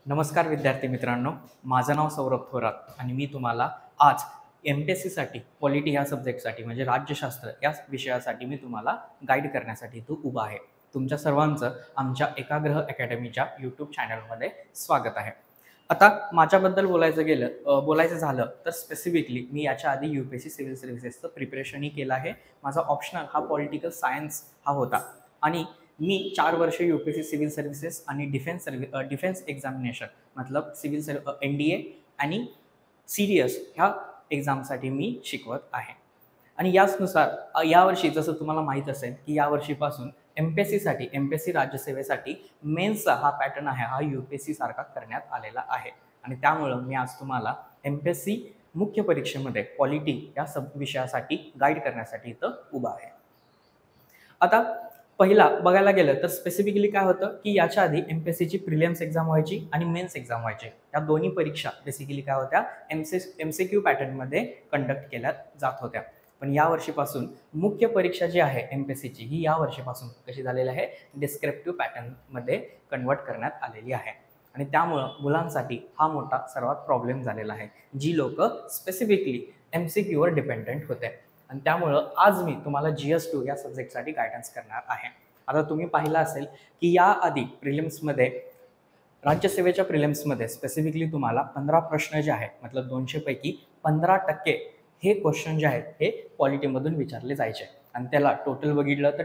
नमस्कार विद्यार्थी मित्रांनो, माझं नाव सौरभ थोरात आणि मी तुम्हाला आज एम-पी-एस-सीसाठी पॉलिटी ह्या सब्जेक्टसाठी म्हणजे राज्यशास्त्र या विषयासाठी मी तुम्हाला गाईड करण्यासाठी इथं उभा आहे. तुमच्या सर्वांचं आमच्या एकाग्रह अकॅडमीच्या यूट्यूब चॅनलमध्ये स्वागत आहे. आता माझ्याबद्दल बोलायचं झालं तर स्पेसिफिकली मी याच्या आधी यू-पी-एस-सी सिव्हिल सर्व्हिसेसचं प्रिपरेशनही केलं आहे. माझा ऑप्शनल हा पॉलिटिकल सायन्स हा होता आणि मी 4 वर्ष यू-पी-एस-सी सिव्हिल सर्व्हिसेस आणि डिफेन्स एक्झामिनेशन मतलब एन-डी-ए आणि सी-डी-एस ह्या एक्झामसाठी मी शिकवत आहे. आणि याचनुसार यावर्षी जसं तुम्हाला माहीत असेल की यावर्षीपासून एम-पी-एस-सी राज्यसेवेसाठी मेन्सचा हा पॅटर्न आहे, हा यू-पी-एस-सी सारखा करण्यात आलेला आहे. आणि त्यामुळं मी आज तुम्हाला एम-पी-एस-सी मुख्य परीक्षेमध्ये पॉलिटी या विषयासाठी गाईड करण्यासाठी इथं उभा आहे. आता पहिला बघायला गेलं तर स्पेसिफिकली काय होतं की याच्या आधी एम-पी-एस-सीची प्रिलिम्स एक्झाम व्हायची आणि मेन्स एक्झाम व्हायची. या दोन्ही परीक्षा बेसिकली काय होत्या, एम-सी-क्यू पॅटर्नमध्ये कंडक्ट केल्या जात होत्या. पण या वर्षीपासून मुख्य परीक्षा जी आहे एम-पी-एस-सीची ही या वर्षीपासून कशी झालेली आहे, डिस्क्रिप्टिव्ह पॅटर्नमध्ये कन्वर्ट करण्यात आलेली आहे. आणि त्यामुळं मुलांसाठी हा मोठा सर्वात प्रॉब्लेम झालेला आहे, जी लोक स्पेसिफिकली एम-सी-क्यूवर डिपेंडंट होते. आणि त्यामुळं आज मी तुम्हाला GS2 या सब्जेक्टसाठी गायडन्स करणार आहे. आता तुम्ही पाहिलं असेल की याआधी राज्यसेवेच्या प्रिलिम्समध्ये स्पेसिफिकली तुम्हाला 15 प्रश्न जे आहेत, मतलब 200 पैकी 15% हे क्वेश्चन जे आहेत हे पॉलिटीमधून विचारले जायचे. आणि त्याला टोटल बघितलं तर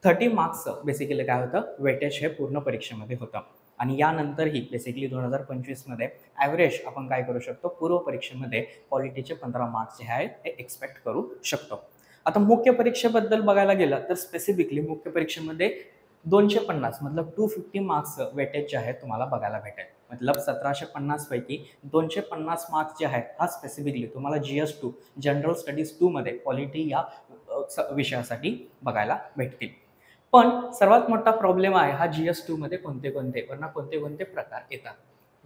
30 मार्क्सचं बेसिकली काय होतं, वेटेज हे पूर्ण परीक्षेमध्ये होतं. आणि यानंतरही बेसिकली 2025मध्ये ॲव्हरेज आपण काय करू शकतो, पूर्व परीक्षेमध्ये पॉलिटीचे 15 मार्क्स जे आहेत हे एक्सपेक्ट करू शकतो. आता मुख्य परीक्षेबद्दल बघायला गेलं तर स्पेसिफिकली मुख्य परीक्षेमध्ये 250 मतलब 250 मार्क्सचं वेटेज जे आहे तुम्हाला बघायला भेटेल. मतलब 1750 पैकी 250 मार्क्स जे आहेत हा स्पेसिफिकली तुम्हाला GS2 जनरल स्टडीज 2 मध्ये पॉलिटी या विषयासाठी बघायला भेटतील. पण सर्वात मोठा प्रॉब्लेम आहे हा GS2 मध्ये कोणते कोणते प्रकार येतात.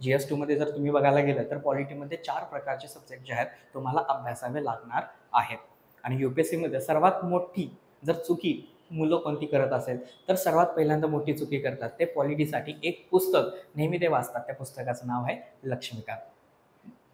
GS2 मध्ये जर तुम्ही बघायला गेलं तर पॉलिटीमध्ये 4 प्रकारचे सब्जेक्ट जे आहेत तुम्हाला अभ्यासावे लागणार आहेत. आणि UPSC मध्ये सर्वात मोठी जर चुकी मुलं कोणती करत असेल तर सर्वात पहिल्यांदा मोठी चुकी करतात ते पॉलिटीसाठी एक पुस्तक नेहमी ते वाचतात. त्या पुस्तकाचं नाव आहे लक्ष्मीकांत.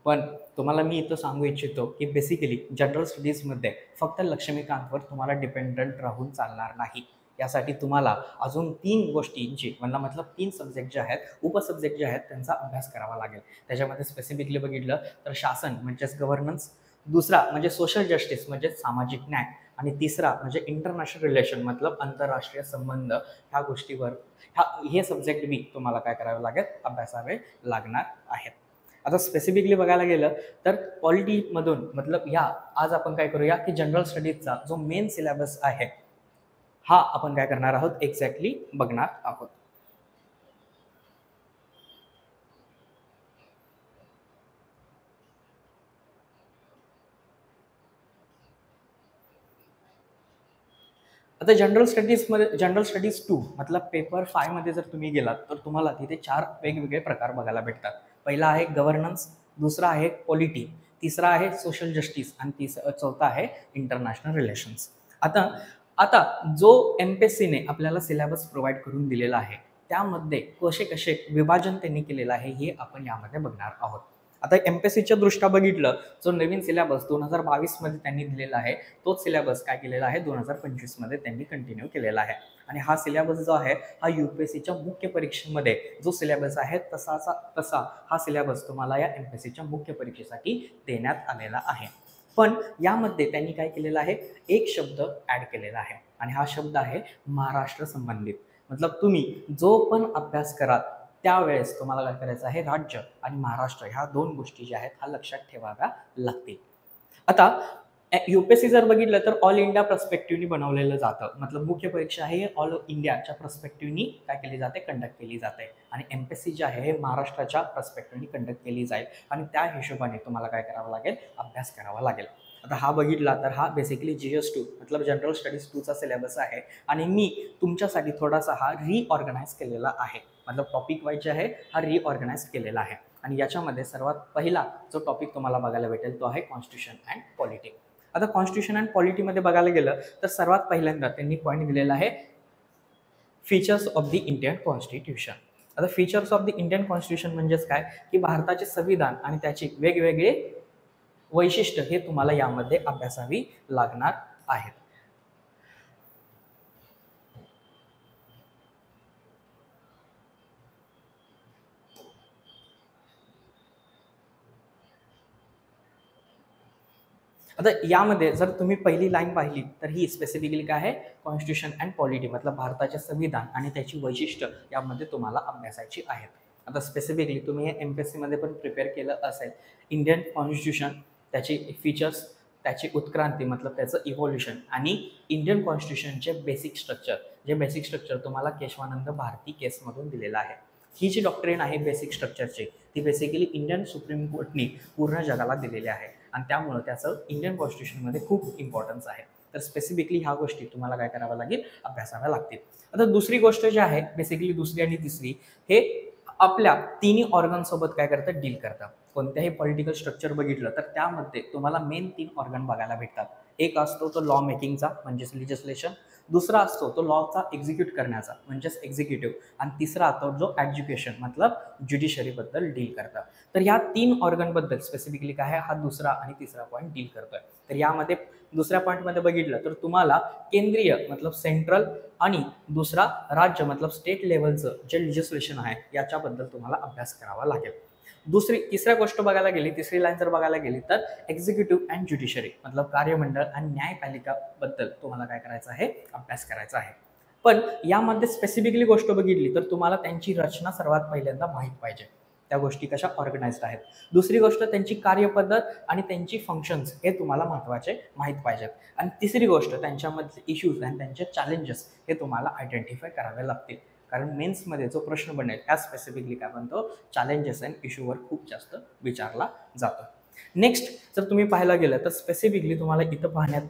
पण तुम्हाला मी इथं सांगू इच्छितो की बेसिकली जनरल स्टडीजमध्ये फक्त लक्ष्मीकांतवर तुम्हाला डिपेंडंट राहून चालणार नाही. यासाठी तुम्हाला अजून 3 गोष्टींची मतलब 3 सब्जेक्ट जे आहेत, उपसब्जेक्ट जे आहेत त्यांचा अभ्यास करावा लागेल. त्याच्यामध्ये स्पेसिफिकली बघितलं तर शासन म्हणजेच गव्हर्नन्स, दुसरा म्हणजे सोशल जस्टिस म्हणजे सामाजिक न्याय आणि तिसरा म्हणजे इंटरनॅशनल रिलेशन मतलब आंतरराष्ट्रीय संबंध. ह्या गोष्टीवर हे सब्जेक्ट बी तुम्हाला काय करावे लागेल, अभ्यासावे लागणार आहेत. आता स्पेसिफिकली बघायला गेलं तर पॉलिटीमधून मतलब आज आपण काय करूया की जनरल स्टडीजचा जो मेन सिलेबस आहे हा आपण काय करणार आहोत, एक्झॅक्टली बघणार आहोत. आता जनरल स्टडीज 2 मतलब पेपर 5 मध्ये जर तुम्ही गेलात तर तुम्हाला तिथे 4 वेगवेगळे प्रकार बघायला भेटतात. पहिला आहे गव्हर्नन्स, दुसरा आहे पॉलिटी, तिसरा आहे सोशल जस्टिस आणि चौथा आहे इंटरनॅशनल रिलेशन्स. आता आता जो एम-पी-एस-सीने आपल्याला सिलेबस प्रोव्हाइड करून दिलेला आहे त्यामध्ये कसे कसे विभाजन त्यांनी केलेलं आहे हे आपण यामध्ये बघणार आहोत. आता एम-पी-एस-सीच्या दृष्ट्या बघितलं, जो नवीन सिलेबस 2022 मध्ये त्यांनी दिलेला आहे तोच सिलेबस काय केलेला आहे 2025 मध्ये त्यांनी कंटिन्यू केलेला आहे. आणि हा सिलेबस जो आहे हा UPSCच्या मुख्य परीक्षेमध्ये जो सिलेबस आहे तसा हा सिलेबस तुम्हाला या एम-पी-एस-सीच्या मुख्य परीक्षेसाठी देण्यात आलेला आहे. पण यामध्ये त्यांनी काय केलेलं आहे, एक शब्द ऍड केलेला आहे आणि हा शब्द आहे महाराष्ट्र संबंधित. मतलब तुम्ही जो पण अभ्यास कराल त्यावेळेस तुम्हाला काय करायचं आहे, राज्य आणि महाराष्ट्र ह्या 2 गोष्टी ज्या आहेत हा लक्षात ठेवाव्या लागतील. आता UPSC जर बघितलं तर ऑल इंडिया पर्स्पेक्टिव्हनी बनवलेलं जातं. मतलब मुख्य परीक्षा आहे ऑल इंडियाच्या पर्स्पेक्टिव्हनी काय केली जाते, कंडक्ट केली जाते. आणि एम-पी-एस-सी जे आहे हे महाराष्ट्राच्या पर्स्पेक्टिव्हनी कंडक्ट केली जाईल आणि त्या हिशोबाने तुम्हाला काय करावं लागेल, अभ्यास करावा लागेल. आता हा बघितला तर हा बेसिकली GS2 मतलब जनरल स्टडीज 2चा सिलेबस आहे आणि मी तुमच्यासाठी थोडासा हा रिऑर्गनाइज केलेला आहे. मतलब टॉपिक वाईज जे आहे हा रिऑर्गनाइज केलेला आहे. आणि याच्यामध्ये सर्वात पहिला जो टॉपिक तुम्हाला बघायला भेटेल तो आहे कॉन्स्टिट्यूशन अँड पॉलिटी. आता कॉन्स्टिट्यूशन अँड पॉलिटीमध्ये बघायला गेलं तर सर्वात पहिल्यांदा त्यांनी पॉईंट दिलेला आहे features of the Indian constitution. आता features of the Indian constitution म्हणजेच काय की भारताचे संविधान आणि त्याची वेगवेगळे वैशिष्ट्य हे तुम्हाला यामध्ये अभ्यासावी लागणार आहेत. आता यामध्ये जर तुम्ही पहिली लाईन पाहिली तर ही स्पेसिफिकली काय आहे, कॉन्स्टिट्यूशन अँड पॉलिटी मतलब भारताचे संविधान आणि त्याची वैशिष्ट्य यामध्ये तुम्हाला अभ्यासायची आहेत. आता स्पेसिफिकली तुम्ही हे MPSC मध्ये पण प्रिपेअर केलं असेल. इंडियन कॉन्स्टिट्यूशन, त्याची फीचर्स, त्याची उत्क्रांती मतलब त्याचं इव्होल्युशन आणि इंडियन कॉन्स्टिट्यूशनचे बेसिक स्ट्रक्चर, जे बेसिक स्ट्रक्चर तुम्हाला केशवानंद भारती केसमधून दिलेलं आहे. ही जी डॉक्ट्रिन आहे बेसिक स्ट्रक्चरची ती बेसिकली इंडियन सुप्रीम कोर्टनी पूर्ण जगाला दिलेली आहे आणि त्यामुळं त्याचं इंडियन कॉन्स्टिट्यूशनमध्ये खूप इम्पॉर्टन्स आहे. तर स्पेसिफिकली ह्या गोष्टी तुम्हाला काय कराव्या लागेल, अभ्यासाव्या लागतील. आता दुसरी गोष्ट जी आहे बेसिकली दुसरी आणि तिसरी हे आपल्या तिन्ही ऑर्गन सोबत काय करतात, डील करतात. कोणत्याही पॉलिटिकल स्ट्रक्चर बघितलं तर त्यामध्ये तुम्हाला मेन 3 ऑर्गन बघायला भेटतात. एक असतो तो लॉ मेकिंगचा म्हणजेच लिजिस्लेशन, दुसरा असतो तो लॉचा एक्झिक्यूट करण्याचा म्हणजेच एक्झिक्युटिव्ह आणि तिसरा असतो जो एज्युकेशन मतलब ज्युडिशरीबद्दल डील करतात. तर ह्या 3 ऑर्गनबद्दल स्पेसिफिकली काय आहे, हा दुसरा आणि तिसरा पॉईंट डील करतोय. तर यामध्ये दुसऱ्या पॉईंटमध्ये बघितलं तर तुम्हाला केंद्रीय मतलब सेंट्रल आणि दुसरा राज्य मतलब स्टेट लेवलचं जे लिजिस्लेशन आहे याच्याबद्दल तुम्हाला अभ्यास करावा लागेल. तिसऱ्या गोष्ट बघायला गेली, तिसरी लाईन जर बघायला गेली तर एक्झिक्युटिव्ह अँड ज्युडिशरी मतलब कार्यमंडळ आणि न्यायपालिकाबद्दल तुम्हाला काय करायचं आहे, अभ्यास करायचा आहे. पण यामध्ये स्पेसिफिकली गोष्ट बघितली तर तुम्हाला त्यांची रचना सर्वात पहिल्यांदा माहीत पाहिजे, त्या गोष्टी कशा ऑर्गनाइज्ड आहेत. दुसरी गोष्ट त्यांची कार्यपद्धत आणि त्यांची फंक्शन्स हे तुम्हाला महत्त्वाचे माहीत पाहिजेत. आणि तिसरी गोष्ट त्यांच्यामधले इश्यूज आणि त्यांचे चॅलेंजेस हे तुम्हाला आयडेंटिफाय करावे लागतील. कारण मेन्समध्ये जो प्रश्न बनेल त्या स्पेसिफिकली काय म्हणतो, चॅलेंजेस अँड इश्यूवर खूप जास्त विचारला जातो. नेक्स्ट जर तुम्ही पाहायला गेलं तर स्पेसिफिकली तुम्हाला इथं पाहण्यात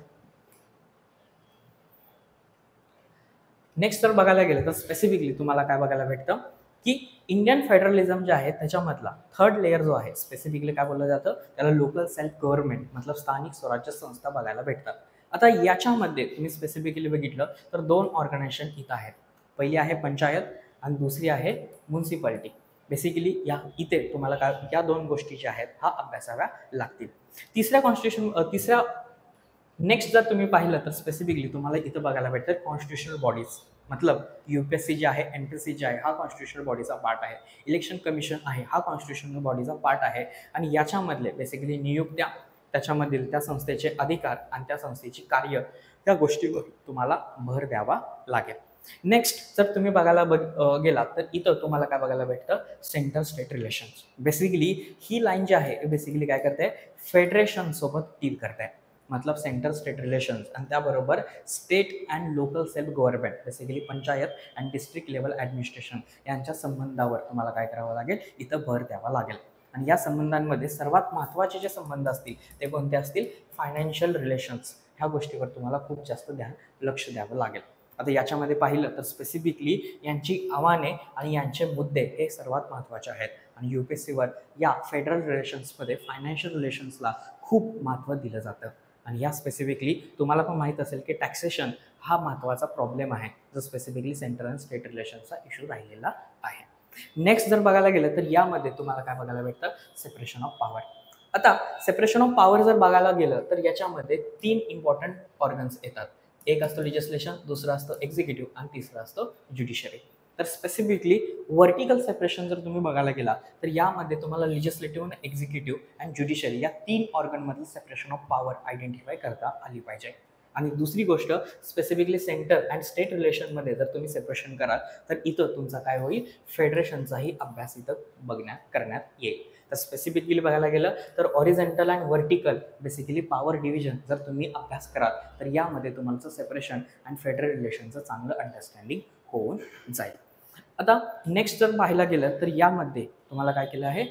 नेक्स्ट जर बघायला गेलं तर स्पेसिफिकली तुम्हाला काय बघायला भेटतं की इंडियन फेडरलिझम जे आहे त्याच्यामधला थर्ड लेअर जो आहे स्पेसिफिकली काय बोललं जातं, त्याला लोकल सेल्फ गव्हर्नमेंट मतलब स्थानिक स्वराज्य संस्था बघायला भेटतात. आता याच्यामध्ये तुम्ही स्पेसिफिकली बघितलं तर 2 ऑर्गनायझेशन इथं आहेत. पहिली आहे पंचायत आणि दुसरी आहे म्युन्सिपालिटी. बेसिकली इथे तुम्हाला काय या 2 गोष्टी ज्या आहेत हा अभ्यासाव्या लागतील. तिसऱ्या नेक्स्ट जर तुम्ही पाहिलं तर स्पेसिफिकली तुम्हाला इथं बघायला भेटतं कॉन्स्टिट्युशनल बॉडीज मतलब UPSC जे आहे, MPSC जे आहे हा कॉन्स्टिट्युशनल बॉडीचा पार्ट आहे. इलेक्शन कमिशन आहे हा कॉन्स्टिट्युशनल बॉडीचा पार्ट आहे. आणि याच्यामधले बेसिकली नियुक्त्या, त्याच्यामधील त्या संस्थेचे अधिकार आणि त्या संस्थेची कार्य या गोष्टीवर तुम्हाला भर द्यावा लागेल. नेक्स्ट जर तुम्ही बघायला गेलात तर इथं तुम्हाला काय बघायला भेटतं, सेंटर स्टेट रिलेशन्स. बेसिकली ही लाईन जी आहे बेसिकली काय करते, फेडरेशन सोबत डील करते मतलब सेंटर स्टेट रिलेशन्स आणि त्याबरोबर state and local self government basically panchayat and district level administration यांच्या संबंधावर तुम्हाला काय करावं लागेल, इथं भर द्यावा लागेल. आणि या संबंधांमध्ये सर्वात महत्त्वाचे जे संबंध असतील ते कोणते असतील, फायनान्शियल रिलेशन्स. ह्या गोष्टीवर तुम्हाला खूप जास्त लक्ष द्यावं लागेल. आता याच्यामध्ये पाहिलं तर स्पेसिफिकली यांची आव्हाने आणि यांचे मुद्दे हे सर्वात महत्त्वाचे आहेत. आणि UPSCवर या फेडरल रिलेशन्समध्ये फायनान्शियल रिलेशन्सला खूप महत्त्व दिलं जातं. आणि या स्पेसिफिकली तुम्हाला पण माहीत असेल की टॅक्सेशन हा महत्त्वाचा प्रॉब्लेम आहे जो स्पेसिफिकली सेंट्रल अँड स्टेट रिलेशनचा इश्यू राहिलेला आहे. नेक्स्ट जर बघायला गेलं तर यामध्ये तुम्हाला काय बघायला भेटतं, सेपरेशन ऑफ पॉवर. आता सेपरेशन ऑफ पॉवर जर बघायला गेलं तर याच्यामध्ये 3 इम्पॉर्टंट ऑर्गन्स येतात. एक असतो लिजिस्लेशन, दुसरा असतो एक्झिक्युटिव्ह आणि तिसरा असतो ज्युडिशरी. तर स्पेसिफिकली व्हर्टिकल सेपरेशन जर तुम्ही बघायला गेला तर यामध्ये तुम्हाला लिजिस्लेटिव्ह आणि एक्झिक्युटिव्ह अँड ज्युडिशरी या 3 ऑर्गनमधील सेपरेशन ऑफ पॉवर आयडेंटिफाय करता आली पाहिजे. आणि दुसरी गोष्ट स्पेसिफिकली सेंटर अँड स्टेट रिलेशनमध्ये जर तुम्ही सेपरेशन कराल तर इथं तुमचा काय होईल, फेडरेशनचाही अभ्यास इथं करण्यात येईल. तर स्पेसिफिकली बघायला गेलं तर horizontal and vertical basically power division जर तुम्ही अभ्यास कराल तर यामध्ये तुमचं सेपरेशन अँड फेडरल रिलेशनचं चांगलं अंडरस्टँडिंग होऊन जाईल. आता नेक्स्ट जर पाहायला गेलं तर यामध्ये तुम्हाला काय केलं आहे,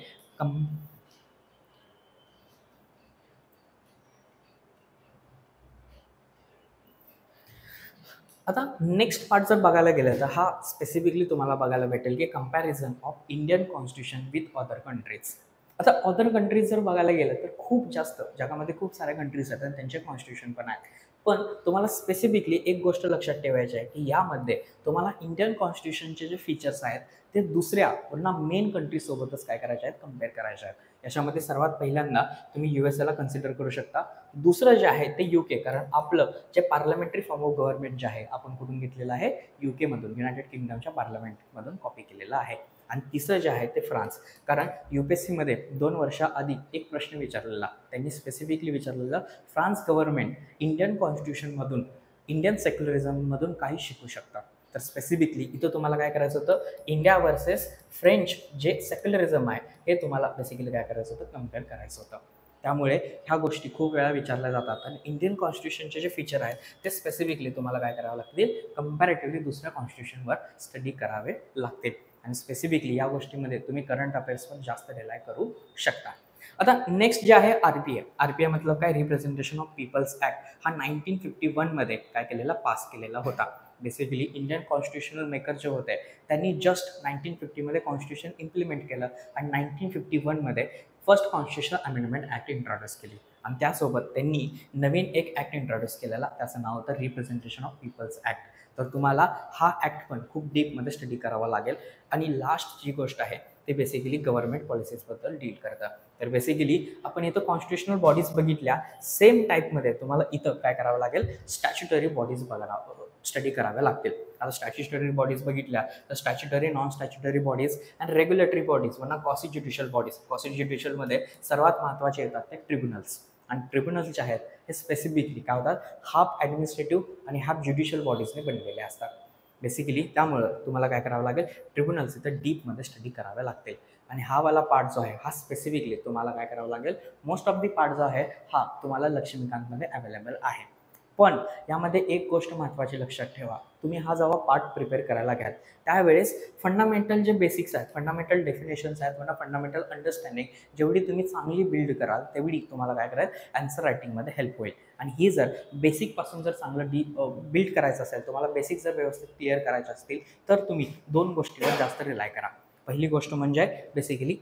आता नेक्स्ट पार्ट जर बघायला गेलं तर हा स्पेसिफिकली तुम्हाला बघायला भेटेल की comparison of Indian constitution with other countries. आता अदर कंट्रीज जर बघायला गेलं तर खूप जास्त जगामध्ये खूप साऱ्या कंट्रीज आहेत आणि त्यांचे कॉन्स्टिट्यूशन पण आहेत. पण तुम्हाला स्पेसिफिकली एक गोष्ट लक्षात ठेवायची आहे की यामध्ये तुम्हाला इंडियन कॉन्स्टिट्यूशनचे जे फीचर्स आहेत ते दुसऱ्या पुन्हा मेन कंट्रीसोबतच काय करायचे आहेत, कम्पेअर करायचे आहेत. याच्यामध्ये सर्वात पहिल्यांदा तुम्ही USA ला कन्सिडर करू शकता. दुसरं जे आहे ते UK, कारण आपलं जे पार्लमेंटरी फॉर्म ऑफ गव्हर्नमेंट जे आहे आपण कुठून घेतलेलं आहे, UK मधून, युनायटेड किंगडमच्या पार्लमेंटमधून कॉपी केलेलं आहे. आणि तिसरं जे आहे ते फ्रान्स, कारण UPSC मध्ये 2 वर्षाआधी एक प्रश्न विचारलेला, त्यांनी स्पेसिफिकली विचारलेलं फ्रान्स गव्हर्नमेंट इंडियन कॉन्स्टिट्यूशनमधून, इंडियन सेक्युलरिझममधून काही शिकू शकतात. तर स्पेसिफिकली इथं तुम्हाला काय करायचं होतं, इंडिया वर्सेस फ्रेंच जे सेक्युलरिझम आहे हे तुम्हाला बेसिकली काय करायचं होतं, कम्पेअर करायचं होतं. त्यामुळे ह्या गोष्टी खूप वेळा विचारल्या जातात आणि इंडियन कॉन्स्टिट्यूशनचे जे फीचर आहेत ते स्पेसिफिकली तुम्हाला काय करावं लागतील, कंपॅरेटिव्हली दुसऱ्या कॉन्स्टिट्यूशनवर स्टडी करावे लागतील. आणि स्पेसिफिकली या गोष्टीमध्ये तुम्ही करंट अफेअर्सवर जास्त रिलाय करू शकता. आता नेक्स्ट जे आहे आरपीआय मतलब काय, रिप्रेझेंटेशन ऑफ पीपल्स ऍक्ट, हा 1951 मध्ये काय केलेला, पास केलेला होता. बेसिकली इंडियन कॉन्स्टिट्युशनल मेकर जे होते त्यांनी जस्ट 1950 मध्ये कॉन्स्टिट्यूशन इम्प्लिमेंट केलं आणि 1951 मध्ये first constitutional amendment act introduce केली. आणि त्यासोबत त्यांनी नवीन एक ऍक्ट इंट्रोड्यूस केलेला, त्याचं नाव होतं रिप्रेझेंटेशन ऑफ पीपल्स ऍक्ट. तर तुम्हाला हा ऍक्ट पण खूप डीपमध्ये स्टडी करावा लागेल. आणि लास्ट जी गोष्ट आहे ते बेसिकली गव्हर्नमेंट पॉलिसीजबद्दल डील करतं. तर बेसिकली आपण इथं कॉन्स्टिट्युशनल बॉडीज बघितल्या, सेम टाईपमध्ये तुम्हाला इथं काय करावं लागेल, स्टॅच्युटरी बॉडीज स्टडी कराव्या लागतील. आता स्टॅच्युटरी बॉडीज बघितल्या तर statutory, non statutory bodies and regulatory bodies, वरना कॉसी ज्युडिशियल बॉडीज. कॉसी ज्युडिशियलमध्ये सर्वात महत्त्वाचे येतात ते ट्रिब्युनल्स. आणि ट्रिब्युनल्स जे आहेत हे स्पेसिफिकली काय होतात, हाफ ॲडमिनिस्ट्रेटिव्ह आणि हाफ ज्युडिशियल बॉडीजने बनलेले असतात. बेसिकली त्यामुळं तुम्हाला काय करावं लागेल, ट्रिब्युनल्स इथं डीपमध्ये स्टडी करावे लागतील. आणि हा वाला पार्ट जो आहे हा स्पेसिफिकली तुम्हाला काय करावं लागेल, मोस्ट ऑफ दी पार्ट जो आहे हा तुम्हाला लक्ष्मीकांतमध्ये अवेलेबल आहे. पण यामध्ये एक गोष्ट महत्त्वाची लक्षात ठेवा, तुम्ही हा जेव्हा पार्ट प्रिपेअर करायला घ्याल त्यावेळेस फंडामेंटल जे बेसिक्स आहेत, फंडामेंटल डेफिनेशन्स आहेत, फंडामेंटल अंडरस्टँडिंग जेवढी तुम्ही चांगली बिल्ड कराल तेवढी तुम्हाला काय कराल, आन्सर रायटिंगमध्ये हेल्प होईल. आणि ही जर बेसिकपासून जर चांगलं बिल्ड करायचं असेल, तुम्हाला बेसिक जर व्यवस्थित क्लिअर करायचे असतील तर तुम्ही 2 गोष्टीवर जास्त रिलाय करा. पहिली गोष्ट म्हणजे बेसिकली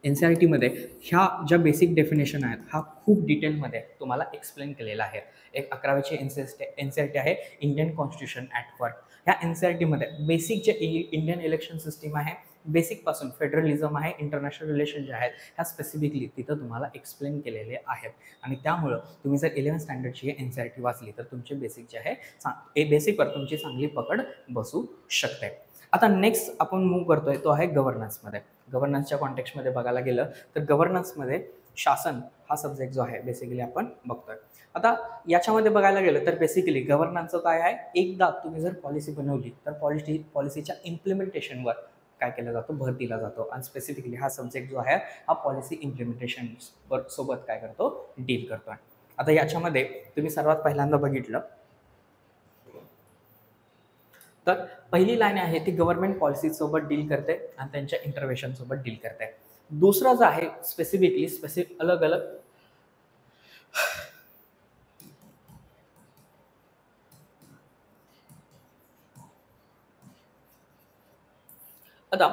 एन-सी-आर-टीमध्ये ह्या ज्या बेसिक डेफिनेशन आहेत हा खूप डिटेलमध्ये तुम्हाला एक्सप्लेन केलेला आहे. एक 11वीची एन-सी-आर-टी आहे, इंडियन कॉन्स्टिट्यूशन ॲक्टवर. ह्या एन-सी-आर-टीमध्ये बेसिक जे इंडियन इलेक्शन सिस्टीम आहे, बेसिकपासून फेडरलिझम आहे, इंटरनॅशनल रिलेशन जे आहेत ह्या स्पेसिफिकली तिथं तुम्हाला एक्सप्लेन केलेले आहेत. आणि त्यामुळं तुम्ही जर 11th स्टँडर्डची एन-सी-आर-टी वाचली तर तुमचे बेसिक जे आहे बेसिकवर तुमची चांगली पकड बसू शकते. आता नेक्स्ट आपण मूव्ह करतोय तो आहे गव्हर्नन्समध्ये. गव्हर्नन्सच्या कॉन्टेक्स्टमध्ये बघायला गेलं तर गव्हर्नन्समध्ये शासन हा सब्जेक्ट जो आहे बेसिकली आपण बघतोय. आता याच्यामध्ये बघायला गेलं तर बेसिकली गव्हर्नन्सचं काय आहे, एकदा तुम्ही जर पॉलिसी बनवली तर पॉलिसीच्या इम्प्लिमेंटेशनवर काय केलं जातं, भर दिला जातो. आणि स्पेसिफिकली हा सब्जेक्ट जो आहे हा पॉलिसी इम्प्लिमेंटेशन सोबत काय करतो, डील करतो. आता याच्यामध्ये तुम्ही सर्वात पहिल्यांदा बघितलं तर पहिली लाईन आहे ती गव्हर्नमेंट पॉलिसीसोबत डील करते आणि त्यांच्या इंटरव्हेन्शनसोबत डील करते. दुसरं जो आहे स्पेसिफिकली अलग अलग आता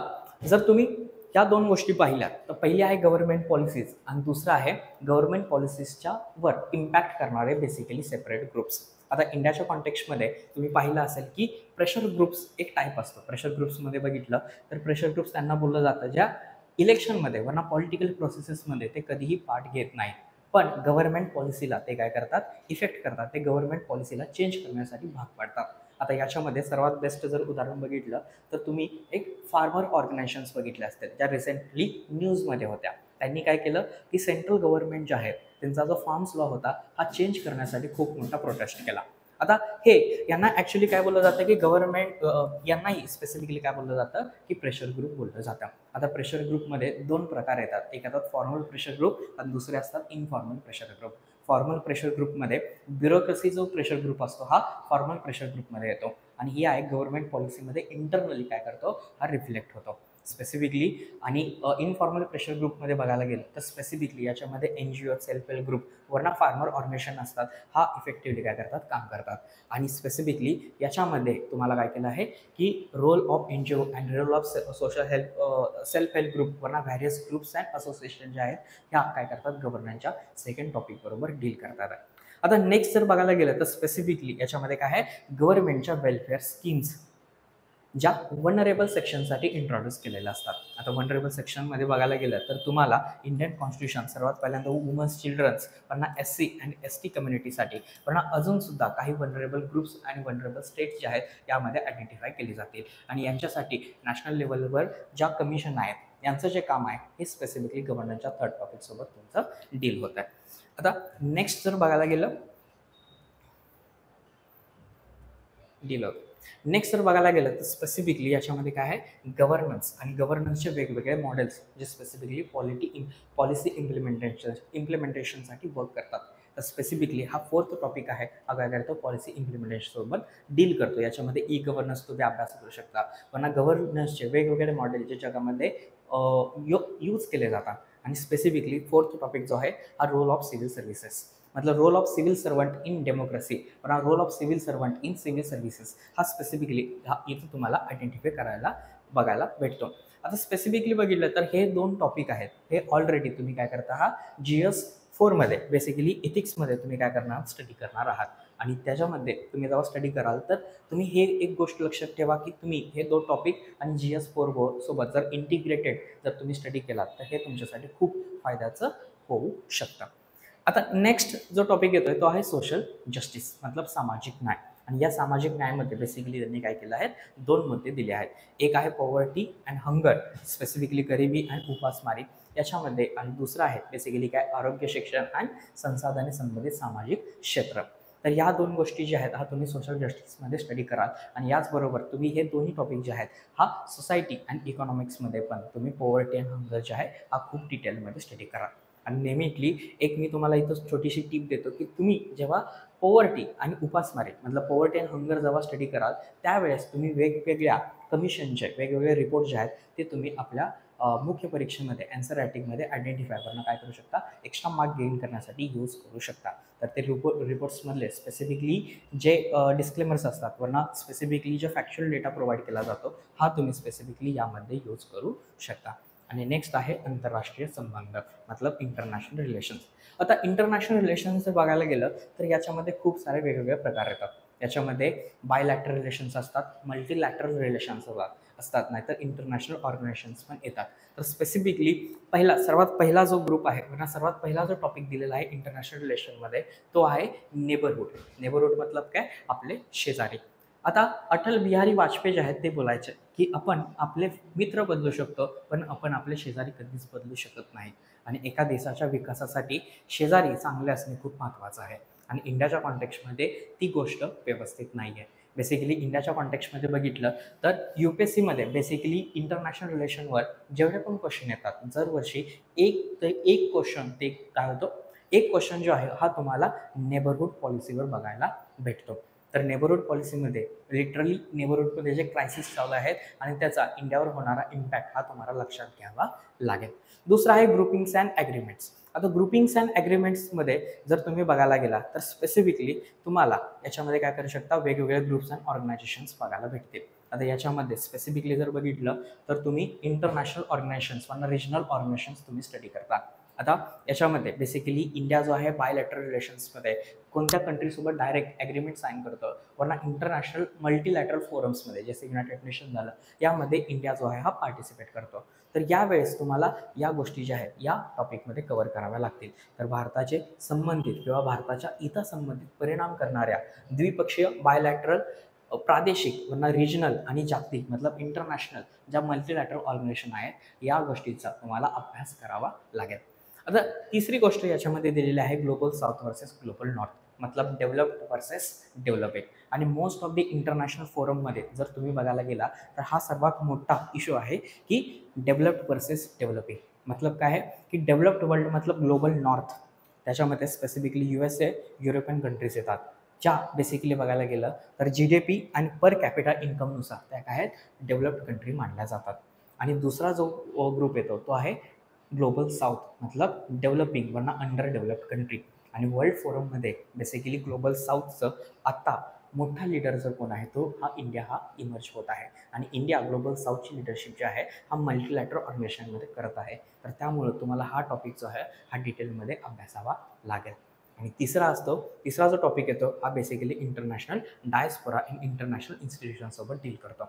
जर तुम्ही या 2 गोष्टी पाहिल्या तर पहिली आहे गव्हर्नमेंट पॉलिसीज आणि दुसरं आहे गव्हर्नमेंट पॉलिसीजच्या वर इम्पॅक्ट करणारे बेसिकली सेपरेट ग्रुप्स. आता इंडियाच्या कॉन्टेक्स्टमध्ये तुम्ही पाहिलं असेल की प्रेशर ग्रुप्स एक टाईप असतो. प्रेशर ग्रुप्समध्ये बघितलं तर प्रेशर ग्रुप्स त्यांना बोललं जातं ज्या इलेक्शनमध्ये वरना पॉलिटिकल प्रोसेसेसमध्ये ते कधीही पार्ट घेत नाहीत, पण गव्हर्नमेंट पॉलिसीला ते काय करतात, इफेक्ट करतात. ते गव्हर्नमेंट पॉलिसीला चेंज करण्यासाठी भाग पाडतात. आता याच्यामध्ये सर्वात बेस्ट जर उदाहरण बघितलं तर तुम्ही एक फार्मर ऑर्गनायझेशन्स बघितल्या असतील ज्या रिसेंटली न्यूजमध्ये होत्या. त्यांनी काय केलं की सेंट्रल गव्हर्नमेंट जे आहे त्यांचा जो फार्म्स लॉ होता हा चेंज करण्यासाठी खूप मोठा प्रोटेस्ट केला. आता हे यांना ॲक्च्युली काय बोललं जातं की गव्हर्नमेंट यांनाही स्पेसिफिकली काय बोललं जातं की प्रेशर ग्रुप बोललं जातं. आता प्रेशर ग्रुपमध्ये 2 प्रकार येतात, एक येतात फॉर्मल प्रेशर ग्रुप आणि दुसरे असतात informal pressure group. Formal pressure ग्रुपमध्ये ब्युरोक्रेसी जो प्रेशर ग्रुप असतो हा फॉर्मल प्रेशर ग्रुपमध्ये येतो आणि ही आहे गव्हर्नमेंट पॉलिसीमध्ये इंटरनली काय करतो, हा रिफ्लेक्ट होतो. स्पेसिफिकली. आणि इनफॉर्मल प्रेशर ग्रुपमध्ये बघायला गेलं तर स्पेसिफिकली याच्यामध्ये NGO, सेल्फ हेल्प ग्रुप, वरना फार्मर ऑर्गनायझेशन असतात, हा इफेक्टिव्हली काय करतात, काम करतात. आणि स्पेसिफिकली याच्यामध्ये तुम्हाला काय केलं आहे की role of NGO and role of social help, self help group, वरना व्हॅरियस ग्रुप्स अँड असोसिएशन जे आहेत ह्या काय करतात, गव्हर्नन्सच्या सेकंड टॉपिक बरोबर डील करतात. आता नेक्स्ट जर बघायला गेलं तर स्पेसिफिकली याच्यामध्ये काय आहे, गव्हर्नमेंटच्या वेलफेअर स्कीम्स ज्या वनरेबल सेक्शनसाठी इंट्रोड्यूस केलेल्या असतात. आता वनरेबल सेक्शनमध्ये बघायला गेलं तर तुम्हाला इंडियन कॉन्स्टिट्यूशन सर्वात पहिल्यांदा वुमन्स, चिल्ड्रन्स, पण SC अँड ST कम्युनिटीसाठी, पण अजूनसुद्धा काही वनरेबल ग्रुप्स आणि वनरेबल स्टेट्स जे आहेत यामध्ये आयडेंटिफाय केली जातील. आणि यांच्यासाठी नॅशनल लेवलवर ज्या कमिशन आहेत यांचं जे काम आहे हे स्पेसिफिकली गव्हर्नन्सच्या थर्ड टॉपिकसोबत तुमचं डील होत आहे. आता नेक्स्ट जर बघायला गेलं नेक्स्ट जर बघायला गेलं तर स्पेसिफिकली याच्यामध्ये काय आहे, गव्हर्नन्स आणि गव्हर्नन्सचे वेगवेगळे मॉडेल्स जे स्पेसिफिकली पॉलिसी इम्प्लिमेंटेशनसाठी वर्क करतात. तर स्पेसिफिकली हा फोर्थ टॉपिक आहे, हा काय करतो, पॉलिसी इम्प्लिमेंटेशनसोबत डील करतो. याच्यामध्ये गव्हर्नन्स तुम्ही अभ्यास करू शकता, पण गव्हर्नन्सचे वेगवेगळे मॉडेल जे जगामध्ये यूज केले जातात. आणि स्पेसिफिकली फोर्थ टॉपिक जो आहे हा रोल ऑफ सिव्हिल सर्व्हिसेस, मतलब role of civil servant in democracy, पण role of civil servant in civil services हा स्पेसिफिकली हा इथं तुम्हाला आयडेंटिफाय करायला बघायला भेटतो. आता स्पेसिफिकली बघितलं तर हे दोन टॉपिक आहेत, हे ऑलरेडी तुम्ही काय करता, हा GS4मध्ये बेसिकली इथिक्समध्ये तुम्ही काय करणार, स्टडी करणार आहात. आणि त्याच्यामध्ये तुम्ही जेव्हा स्टडी कराल तर तुम्ही हे एक गोष्ट लक्षात ठेवा की तुम्ही हे दोन टॉपिक आणि GS4 सोबत जर इंटिग्रेटेड जर तुम्ही स्टडी केलात तर हे तुमच्यासाठी खूप फायद्याचं होऊ शकतं. आता नेक्स्ट जो टॉपिक येतोय तो आहे सोशल जस्टिस, मतलब सामाजिक न्याय. आणि या सामाजिक न्यायामध्ये बेसिकली त्यांनी काय केलं आहे, दोन मुद्दे दिले आहेत. एक आहे पॉवर्टी अँड हंगर, स्पेसिफिकली गरिबी आणि उपासमारी याच्यामध्ये. आणि दुसरं आहे बेसिकली काय, आरोग्य, शिक्षण आणि संसाधने संबंधित सामाजिक क्षेत्र. तर या दोन गोष्टी ज्या आहेत हा तुम्ही सोशल जस्टिसमध्ये स्टडी कराल. आणि याचबरोबर तुम्ही हे दोन्ही टॉपिक जे आहेत हा सोसायटी अँड इकॉनॉमिक्समध्ये पण तुम्ही पॉवर्टी अँड हंगर जे आहे हा खूप डिटेलमध्ये स्टडी कराल. आणि नेहमीतली एक मी तुम्हाला इथं छोटीशी टिप देतो की तुम्ही जेव्हा पॉवर्टी आणि उपासमारी मतलब पॉवर्टी अँड हंगर जेव्हा स्टडी कराल त्यावेळेस तुम्ही वेगवेगळ्या कमिशनचे वेगवेगळे रिपोर्ट जे आहेत ते तुम्ही आपल्या मुख्य परीक्षेमध्ये आन्सर रायटिंगमध्ये आयडेंटिफाय करणं काय करू शकता, एक्स्ट्रा मार्क गेन करण्यासाठी यूज करू शकता. तर ते रिपोर्ट्समधले स्पेसिफिकली जे डिस्क्लेमर्स असतात, वरना स्पेसिफिकली जो फॅक्च्युअल डेटा प्रोव्हाइड केला जातो हा तुम्ही स्पेसिफिकली यामध्ये यूज करू शकता. आणि नेक्स्ट आहे आंतरराष्ट्रीय संबंध, मतलब इंटरनॅशनल रिलेशन्स. आता इंटरनॅशनल रिलेशन्स जर बघायला गेलं तर याच्यामध्ये खूप सारे वेगवेगळे प्रकार येतात. याच्यामध्ये बायलॅटरल रिलेशन्स असतात, मल्टीलॅटरल रिलेशन्स असतात, नाहीतर इंटरनॅशनल ऑर्गनायझेशन्स पण येतात. तर स्पेसिफिकली सर्वात पहिला जो ग्रुप आहे, म्हणजे सर्वात पहिला जो टॉपिक दिलेला आहे इंटरनॅशनल रिलेशनमध्ये तो आहे नेबरहूड. नेबरहूड मतलब काय, आपले शेजारी. आता अटल बिहारी वाजपेयी जे आहेत ते बोलायचे की आपण आपले मित्र बदलू शकतो पण आपण आपले शेजारी कधीच बदलू शकत नाही. आणि एका देशाच्या विकासासाठी शेजारी चांगले असणे खूप महत्त्वाचं आहे. आणि इंडियाच्या कॉन्टेक्स्टमध्ये ती गोष्ट व्यवस्थित नाही आहे. बेसिकली इंडियाच्या कॉन्टेक्स्टमध्ये बघितलं तर UPSCमध्ये बेसिकली इंटरनॅशनल रिलेशनवर जेवढे पण क्वेश्चन येतात दरवर्षी एक क्वेश्चन ते काय होतं, एक क्वेश्चन जो आहे हा तुम्हाला नेबरहूड पॉलिसीवर बघायला भेटतो. तर नेबरहूड पॉलिसीमध्ये लिटरली नेबरहूडमध्ये जे क्रायसिस चालू आहेत आणि त्याचा इंडियावर होणारा इम्पॅक्ट हा तुम्हाला लक्षात घ्यावा लागेल. दुसरा आहे ग्रुपिंग्स अँड ॲग्रीमेंट्स. आता ग्रुपिंग्स अँड ॲग्रीमेंट्समध्ये जर तुम्ही बघायला गेला तर स्पेसिफिकली तुम्हाला याच्यामध्ये काय करू शकता, वेगवेगळे ग्रुप्स अँड ऑर्गनायझेशन्स बघायला भेटतील. आता याच्यामध्ये स्पेसिफिकली जर बघितलं तर तुम्ही इंटरनॅशनल ऑर्गनायझेशन्स किंवा रिजनल ऑर्गनायझेशन्स तुम्ही स्टडी करता. आता याच्यामध्ये बेसिकली इंडिया जो आहे बायलॅटरल रिलेशन्समध्ये कोणत्या कंट्रीसोबत डायरेक्ट ॲग्रीमेंट साईन करतो, वरना इंटरनॅशनल मल्टीलॅटरल फोरम्समध्ये जसे युनायटेड नेशन झालं यामध्ये इंडिया जो आहे हा पार्टिसिपेट करतो. तर यावेळेस तुम्हाला या गोष्टी ज्या आहेत या टॉपिकमध्ये कव्हर कराव्या लागतील. तर भारताचे संबंधित किंवा भारताच्या इतर संबंधित परिणाम करणाऱ्या द्विपक्षीय बायलॅटरल, प्रादेशिक वरना रिजनल आणि जागतिक मतलब इंटरनॅशनल ज्या मल्टीलॅटरल ऑर्गनायझेशन आहेत या गोष्टीचा तुम्हाला अभ्यास करावा लागेल. आता तिसरी गोष्ट याच्यामध्ये दिलेली आहे global south versus global north, मतलब डेव्हलप्ड वर्सेस डेव्हलपिंग. आणि मोस्ट ऑफ द इंटरनॅशनल फोरममध्ये जर तुम्ही बघायला गेला तर हा सर्वात मोठा इश्यू आहे की डेव्हलप्ड वर्सेस डेव्हलपिंग. मतलब काय आहे की डेव्हलप्ड वर्ल्ड मतलब ग्लोबल नॉर्थ, त्याच्यामध्ये स्पेसिफिकली USA, युरोपियन कंट्रीज येतात, ज्या बेसिकली बघायला गेलं तर GDP आणि पर कॅपिटल इन्कमनुसार त्या काय आहेत डेव्हलप्ड कंट्री मानल्या जातात. आणि दुसरा जो ग्रुप येतो तो आहे ग्लोबल साऊथ, मतलब developing Verna under developed country. आणि वर्ल्ड फोरममध्ये बेसिकली ग्लोबल साऊथचं आत्ता मोठा लीडर जर कोण आहे तो इंडिया हा इमर्ज होत आहे. आणि इंडिया ग्लोबल साऊथची लिडरशिप जी आहे हा मल्टीलॅटरल ऑर्गनायझेशनमध्ये करत आहे. तर त्यामुळं तुम्हाला हा टॉपिक जो आहे हा डिटेलमध्ये अभ्यासावा लागेल. आणि तिसरा जो टॉपिक येतो हा basically international diaspora in international इन्स्टिट्यूशनसोबत डील करतो.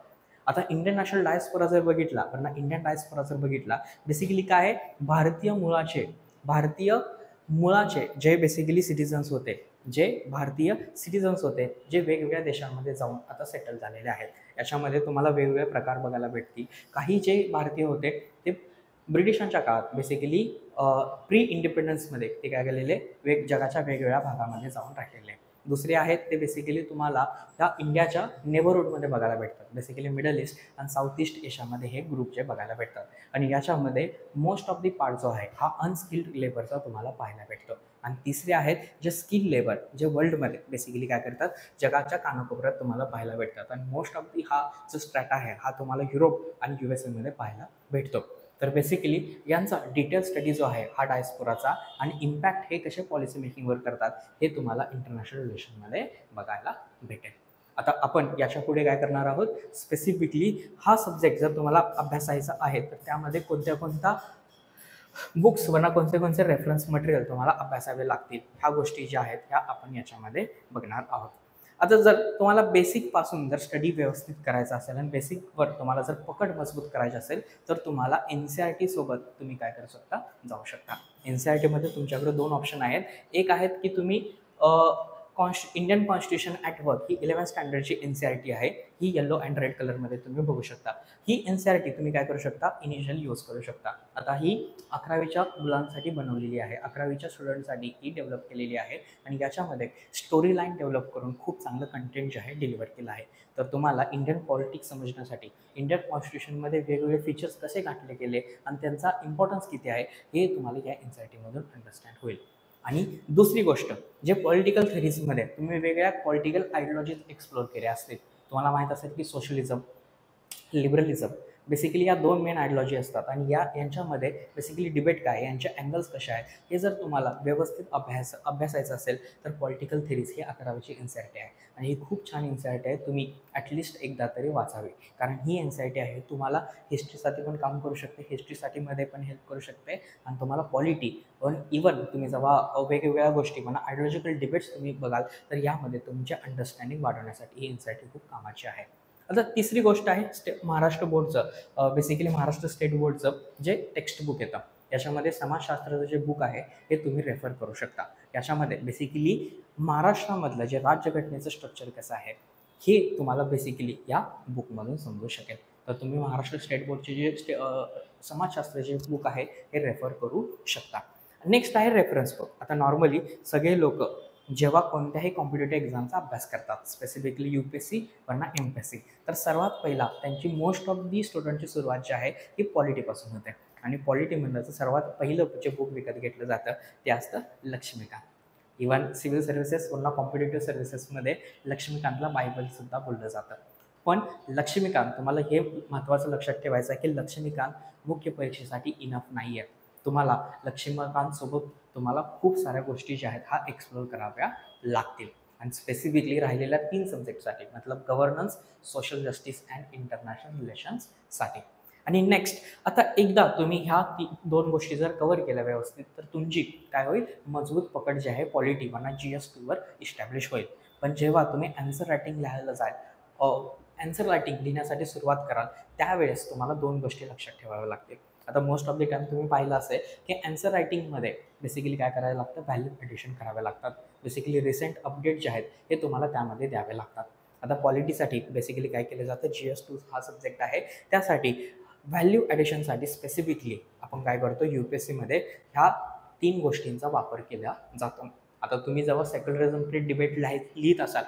आता इंटरनॅशनल डायस्पोरा जर बघितला वरना इंडियन डायस्पोरा जर बघितला, बेसिकली काय आहे, भारतीय मुळाचे जे बेसिकली सिटिझन्स होते, जे भारतीय सिटिझन्स होते, जे वेगवेगळ्या देशांमध्ये जाऊन आता सेटल झालेले आहेत. याच्यामध्ये तुम्हाला वेगवेगळे प्रकार बघायला भेटतील. काही जे भारतीय होते ते ब्रिटिशांच्या काळात बेसिकली प्री इंडिपेंडन्समध्ये ते काय केलेले जगाच्या वेगवेगळ्या भागामध्ये जाऊन राहिलेले. दुसरे आहेत ते बेसिकली तुम्हाला त्या इंडियाच्या नेबरहुडमध्ये बघायला भेटतात. बेसिकली मिडल ईस्ट आणि साऊथ ईस्ट एशियामध्ये हे ग्रुप जे बघायला भेटतात. आणि याच्यामध्ये मोस्ट ऑफ दी पार्ट जो आहे हा अनस्किल्ड लेबरचा तुम्हाला पाहायला भेटतो. आणि तिसरे आहेत जे स्किल लेबर, जे वर्ल्डमध्ये बेसिकली काय करतात, जगाच्या कानाकोपऱ्यात तुम्हाला पाहायला भेटतात. आणि मोस्ट ऑफ दी हा जो स्ट्रॅटा आहे हा तुम्हाला युरोप आणि USA पाहायला भेटतो. तर बेसिकली यांचा डिटेल स्टडी जो आहे हा डायस्पोराचा आणि इम्पॅक्ट हे कसे पॉलिसी मेकिंगवर करतात हे तुम्हाला इंटरनॅशनल रिलेशनमध्ये बघायला भेटेल. आता आपण याच्या पुढे काय करणार आहोत, स्पेसिफिकली हा सब्जेक्ट जर तुम्हाला अभ्यासायचा आहे तर त्यामध्ये कोणत्या बुक्स वरना कोणते रेफरन्स मटेरियल तुम्हाला अभ्यासावे लागतील, ह्या गोष्टी ज्या आहेत ह्या आपण याच्यामध्ये बघणार आहोत. आता जर तुम्हाला बेसिकपासून जर स्टडी व्यवस्थित करायचा असेल आणि बेसिकवर तुम्हाला जर पकड मजबूत करायची असेल तर तुम्हाला NCERT सोबत तुम्ही काय करू शकता, जाऊ शकता. NCERTमध्ये तुमच्याकडे 2 ऑप्शन आहेत. एक आहेत की तुम्ही Indian constitution at work he 11th स्टँडर्डची NCERT आहे. ही येलो अँड रेड कलरमध्ये तुम्ही बघू शकता. ही NCERT तुम्ही काय करू शकता, इनिशियल यूज करू शकता. आता ही 11वीच्या मुलांसाठी बनवलेली आहे, 11वीच्या स्टुडंटसाठी ही डेव्हलप केलेली आहे. आणि याच्यामध्ये स्टोरी लाईन डेव्हलप करून खूप चांगलं कंटेंट जे आहे डिलिव्हर केलं आहे. तर तुम्हाला इंडियन पॉलिटिक्स समजण्यासाठी इंडियन कॉन्स्टिट्यूशनमध्ये वेगवेगळे फीचर्स कसे घातले गेले आणि त्यांचा इम्पॉर्टन्स किती आहे हे तुम्हाला या NCERTमधून अंडरस्टँड होईल. आणि दुसरी गोष्ट, जे पॉलिटिकल थेरीजमध्ये तुम्ही वेगवेगळ्या पॉलिटिकल आयडिओलॉजीज एक्सप्लोर केल्या असतील, तुम्हाला माहीत असेल की सोशलिझम, लिबरलिझम, बेसिकली या 2 मेन आयडिओलॉजी असतात. आणि यांच्यामध्ये बेसिकली डिबेट काय, यांचे अँगल्स कसे आहेत हे जर तुम्हाला व्यवस्थित अभ्यासायचं असेल तर पॉलिटिकल थेरीज ही 11वीची NCERT आहे. आणि ही खूप छान NCERT आहे, तुम्ही ॲटलिस्ट एकदा तरी वाचावी. कारण ही NCERT आहे तुम्हाला हिस्ट्रीसाठी पण काम करू शकते, हिस्ट्रीसाठीमध्ये पण हेल्प करू शकते. आणि तुम्हाला पॉलिटी इवन तुम्ही जेव्हा वेगवेगळ्या गोष्टी म्हणा आयडिओलॉजिकल डिबेट्स तुम्ही बघाल तर यामध्ये तुमचे अंडरस्टँडिंग वाढवण्यासाठी ही NCERT खूप कामाची आहे. आता तिसरी गोष्ट आहे महाराष्ट्र बोर्डचं, बेसिकली महाराष्ट्र स्टेट बोर्डचं जे टेक्स्ट बुक येतं, याच्यामध्ये समाजशास्त्राचं जे बुक आहे हे तुम्ही रेफर करू शकता. याच्यामध्ये बेसिकली महाराष्ट्रामधलं जे राज्यघटनेचं स्ट्रक्चर कसं आहे हे तुम्हाला बेसिकली या बुकमधून समजू शकेल. तर तुम्ही महाराष्ट्र स्टेट बोर्डचे जे समाजशास्त्राचे बुक आहे हे रेफर करू शकता. नेक्स्ट आहे रेफरन्स बुक. आता नॉर्मली सगळे लोक जेव्हा कोणत्याही कॉम्पिटेटिव्ह एक्झामचा अभ्यास करतात, स्पेसिफिकली UPSC वरना MPSC, तर सर्वात पहिला त्यांची मोस्ट ऑफ दी स्टुडंटची सुरुवात जी आहे ती पॉलिटीपासून होते. आणि पॉलिटी म्हणलं तर सर्वात पहिलं जे बुक विकत घेतलं जातं ते असतं लक्ष्मीकांत. इवन सिव्हिल सर्व्हिसेस वरना कॉम्पिटेटिव्ह सर्व्हिसेसमध्ये लक्ष्मीकांतला बायबलसुद्धा बोललं जातं. पण लक्ष्मीकांत, तुम्हाला हे महत्त्वाचं लक्षात ठेवायचं आहे की लक्ष्मीकांत मुख्य परीक्षेसाठी इनफ नाही आहे. तुम्हाला लक्ष्मीकांतसोबत तुम्हाला खूप साऱ्या गोष्टी ज्या आहेत हा एक्सप्लोर कराव्या लागतील. आणि स्पेसिफिकली राहिलेल्या 3 सब्जेक्टसाठी, मतलब governance, social justice and international रिलेशन्ससाठी. आणि नेक्स्ट, आता एकदा तुम्ही ह्या 2 गोष्टी जर कव्हर केल्या व्यवस्थित तर तुमची काय होईल, मजबूत पकड जी आहे पॉलिटी वरना GS2वर इस्टॅब्लिश होईल. पण जेव्हा तुम्ही ॲन्सर रायटिंग लिहायला जाल, ॲन्सर रायटिंग लिहिण्यासाठी सुरुवात कराल त्यावेळेस तुम्हाला 2 गोष्टी लक्षात ठेवाव्या लागतील. आता मोस्ट ऑफ द टाइम तुम्ही पाहिलं असेल की ॲन्सर रायटिंगमध्ये बेसिकली काय करायला लागतं, व्हॅल्यू ॲडिशन करावे लागतात. बेसिकली रिसेंट अपडेट जे आहेत हे तुम्हाला त्यामध्ये द्यावे लागतात. आता पॉलिटीसाठी बेसिकली काय केलं जातं, GS2 हा सब्जेक्ट आहे, त्यासाठी व्हॅल्यू ॲडिशनसाठी स्पेसिफिकली आपण काय करतो, UPSCमध्ये ह्या 3 गोष्टींचा वापर केला जातो. आता तुम्ही जेव्हा सेक्युलरिझम प्री डिबेट लिहित असाल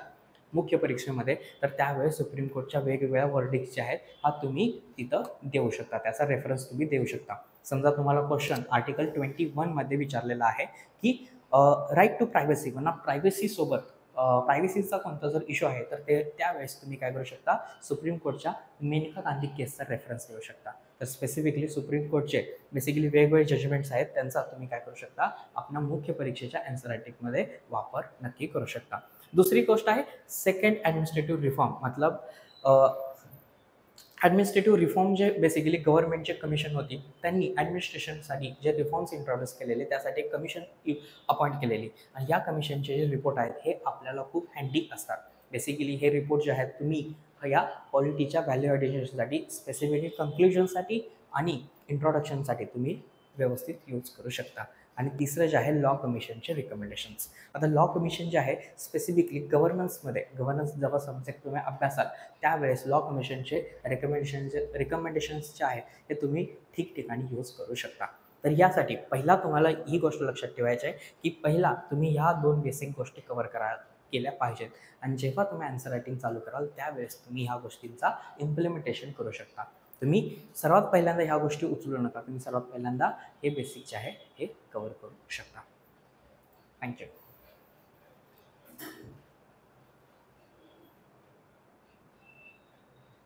मुख्य परीक्षेमध्ये तर त्यावेळेस सुप्रीम कोर्टच्या वेगवेगळ्या वर्डिक्स जे आहेत हा तुम्ही तिथं देऊ शकता, त्याचा रेफरन्स तुम्ही देऊ शकता. समजा तुम्हाला क्वेश्चन आर्टिकल 21 मध्ये विचारलेला आहे की राईट टू प्रायव्हसी वरना प्रायव्हसीसोबत प्रायव्हसीचा कोणता जर इश्यू आहे तर ते त्यावेळेस तुम्ही काय करू शकता, सुप्रीम कोर्टच्या मेनका गांधी केसचा रेफरन्स घेऊ शकता. तर स्पेसिफिकली सुप्रीम कोर्टचे बेसिकली वेगवेगळे जजमेंट्स आहेत, त्यांचा तुम्ही काय करू शकता, आपल्या मुख्य परीक्षेच्या आन्सर रायटिंगमध्ये वापर नक्की करू शकता. दुसरी गोष्ट आहे सेकंड ॲडमिनिस्ट्रेटिव्ह रिफॉर्म. मतलब ॲडमिनिस्ट्रेटिव्ह रिफॉर्म जे बेसिकली गव्हर्नमेंटचे कमिशन होती, त्यांनी ॲडमिनिस्ट्रेशनसाठी जे रिफॉर्म्स इंट्रोड्यूस केलेले त्यासाठी एक कमिशन अपॉइंट केलेली, आणि या कमिशनचे जे रिपोर्ट आहेत हे आपल्याला खूप हँडी असतात. बेसिकली हे रिपोर्ट जे आहेत तुम्ही या पॉलिटीच्या व्हॅल्यू ॲडिशनसाठी, स्पेसिफिकली कन्क्ल्युजनसाठी आणि इंट्रोडक्शनसाठी तुम्ही व्यवस्थित यूज करू शकता. आणि तिसरं जे आहे लॉ कमिशनचे रिकमेंडेशन्स. आता लॉ कमिशन जे आहे स्पेसिफिकली गव्हर्नन्स जेव्हा सब्जेक्ट तुम्ही अभ्यासाल त्यावेळेस लॉ कमिशनचे रिकमेंडेशन्स जे आहे हे तुम्ही ठिकठिकाणी यूज करू शकता. तर यासाठी पहिला तुम्हाला ही गोष्ट लक्षात ठेवायची आहे की पहिला तुम्ही ह्या 2 बेसिक गोष्टी कव्हर केल्या पाहिजेत, आणि जेव्हा तुम्ही आन्सर रायटिंग चालू कराल त्यावेळेस तुम्ही ह्या गोष्टींचा इम्प्लिमेंटेशन करू शकता. तुम्ही सर्वात पहिल्यांदा ह्या गोष्टी उचलू नका, तुम्ही सर्वात पहिल्यांदा हे बेसिक जे आहे हे कव्हर करू शकता. थँक्यू.